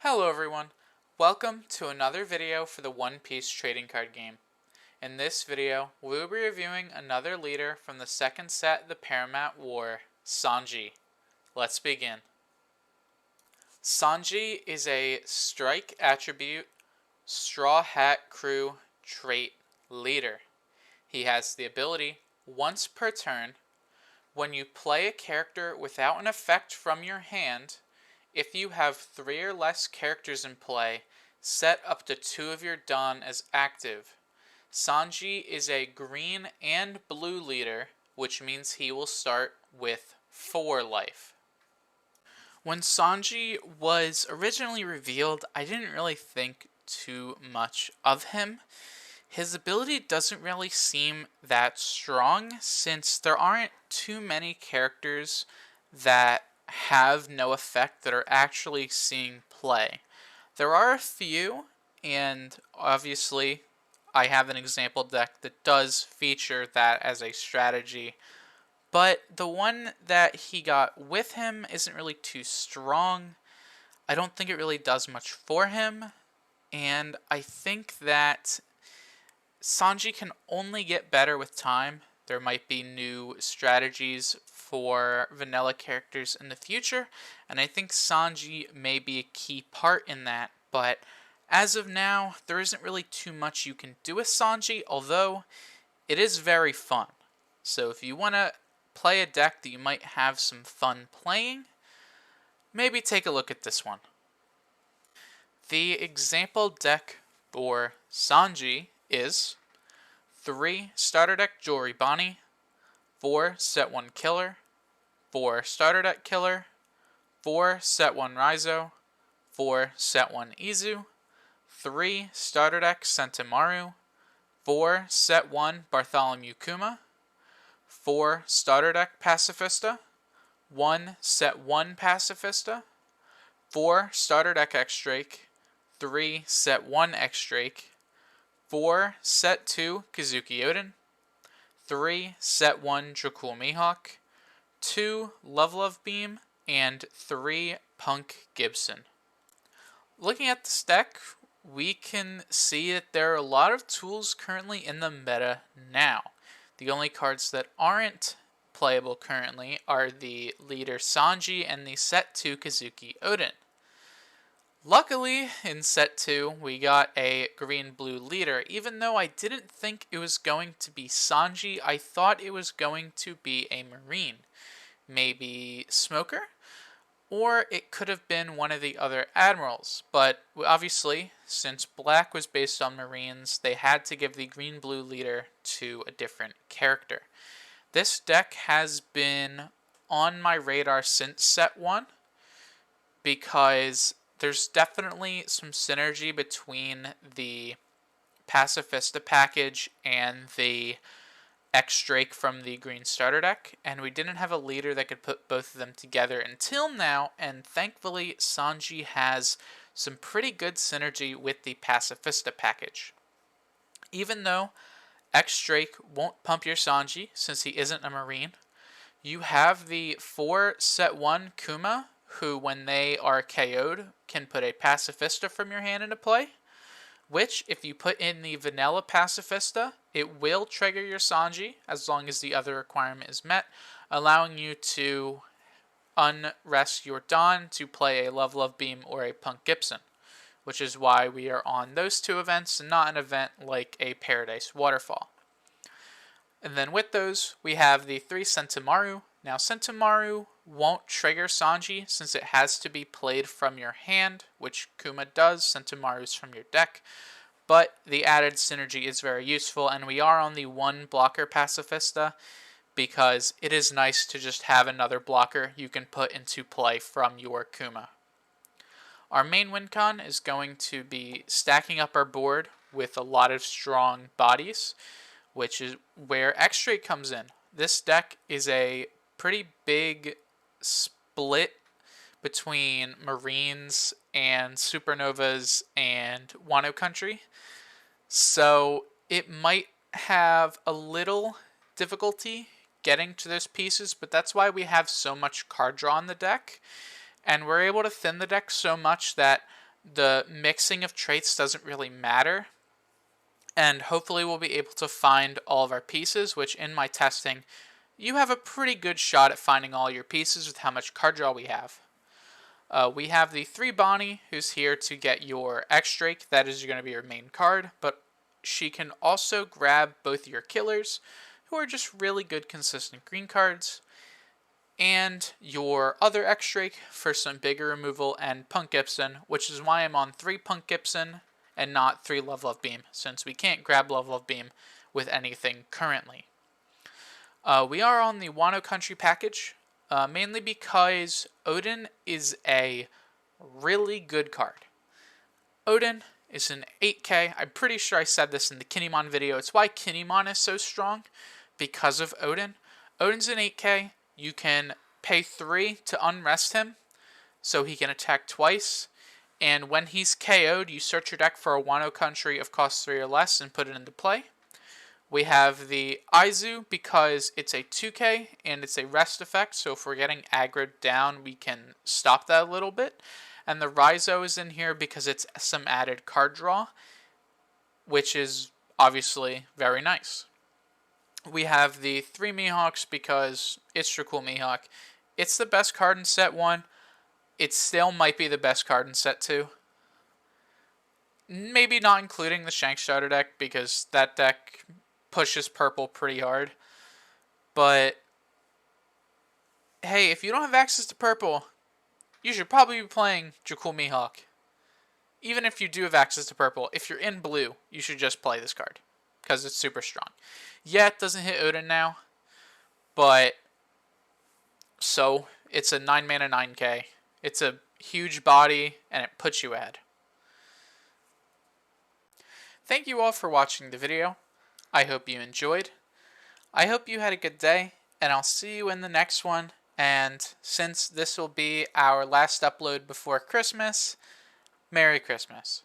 Hello everyone, welcome to another video for the One Piece trading card game. In this video, we will be reviewing another leader from the second set of the Paramount War, Sanji. Let's begin. Sanji is a strike attribute, straw hat crew trait leader. He has the ability, once per turn, when you play a character without an effect from your hand, if you have 3 or less characters in play, set up to 2 of your Dawn as active. Sanji is a green and blue leader, which means he will start with 4 life. When Sanji was originally revealed, I didn't really think too much of him. His ability doesn't really seem that strong since there aren't too many characters that have no effect that are actually seeing play. There are a few, and obviously I have an example deck that does feature that as a strategy, but the one that he got with him isn't really too strong. I don't think it really does much for him, and I think that Sanji can only get better with time. There might be new strategies for vanilla characters in the future, and I think Sanji may be a key part in that, but as of now, there isn't really too much you can do with Sanji, although it is very fun. So if you want to play a deck that you might have some fun playing, maybe take a look at this one. The example deck for Sanji is 3 starter deck Jewelry Bonnie, 4 set 1 Killer, 4 starter deck Killer, 4 set 1 Raizo, 4 set 1 Izu, 3 starter deck Sentimaru, 4 set 1 Bartholomew Kuma, 4 starter deck Pacifista, 1 set 1 Pacifista, 4 starter deck X-Drake, 3 set 1 X-Drake, 4 set 2 Kazuki Oden, 3 set 1 Dracul Mihawk, 2 Love Beam, and 3 Punk Gibson. Looking at this deck, we can see that there are a lot of tools currently in the meta now. The only cards that aren't playable currently are the leader Sanji and the set 2 Kazuki Oden. Luckily, in set 2, we got a green-blue leader. Even though I didn't think it was going to be Sanji, I thought it was going to be a Marine. Maybe Smoker? Or it could have been one of the other admirals. But obviously, since black was based on Marines, they had to give the green-blue leader to a different character. This deck has been on my radar since set 1 because there's definitely some synergy between the Pacifista package and the X-Drake from the green starter deck, and we didn't have a leader that could put both of them together until now, and thankfully Sanji has some pretty good synergy with the Pacifista package. Even though X-Drake won't pump your Sanji since he isn't a Marine, you have the 4 set 1 Kuma, who when they are KO'd can put a Pacifista from your hand into play, which if you put in the vanilla Pacifista, it will trigger your Sanji as long as the other requirement is met, allowing you to unrest your Dawn to play a Love Beam or a Punk Gibson, which is why we are on those 2 events and not an event like a Paradise Waterfall. And then with those, we have the 3 Sentimaru. Now Sentimaru won't trigger Sanji since it has to be played from your hand, which Kuma does. Sentimaru's from your deck. But the added synergy is very useful, and we are on the 1 blocker Pacifista because it is nice to just have another blocker you can put into play from your Kuma. Our main win con is going to be stacking up our board with a lot of strong bodies, which is where X-Drake comes in. This deck is a pretty big split between Marines and Supernovas and Wano Country, so it might have a little difficulty getting to those pieces, but that's why we have so much card draw in the deck, and we're able to thin the deck so much that the mixing of traits doesn't really matter. And hopefully we'll be able to find all of our pieces, which in my testing, you have a pretty good shot at finding all your pieces with how much card draw we have. We have the 3 Bonnie, who's here to get your X-Drake. That is going to be your main card, but she can also grab both your killers, who are just really good consistent green cards, and your other X-Drake for some bigger removal, and Punk Gibson, which is why I'm on 3 Punk Gibson and not 3 Level Up Beam, since we can't grab Level Up Beam with anything currently. We are on the Wano Country package, mainly because Odin is a really good card. Odin is an 8k. I'm pretty sure I said this in the Kinemon video. It's why Kinemon is so strong, because of Odin. Odin's an 8k. You can pay 3 to unrest him, so he can attack twice. And when he's KO'd, you search your deck for a Wano Country of cost 3 or less and put it into play. We have the Aizu because it's a 2k and it's a rest effect, so if we're getting aggroed down, we can stop that a little bit. And the Raizo is in here because it's some added card draw, which is obviously very nice. We have the 3 Mihawks because it's your cool Mihawk. It's the best card in set 1. It still might be the best card in set 2. Maybe not including the Shank starter deck because that deck pushes purple pretty hard. But hey, if you don't have access to purple, you should probably be playing Jakul Mihawk. Even if you do have access to purple, if you're in blue, you should just play this card because it's super strong. Yeah, it doesn't hit Odin now, but so it's a 9 mana 9k. It's a huge body and it puts you ahead. Thank you all for watching the video. I hope you enjoyed. I hope you had a good day, and I'll see you in the next one. And since this will be our last upload before Christmas, Merry Christmas.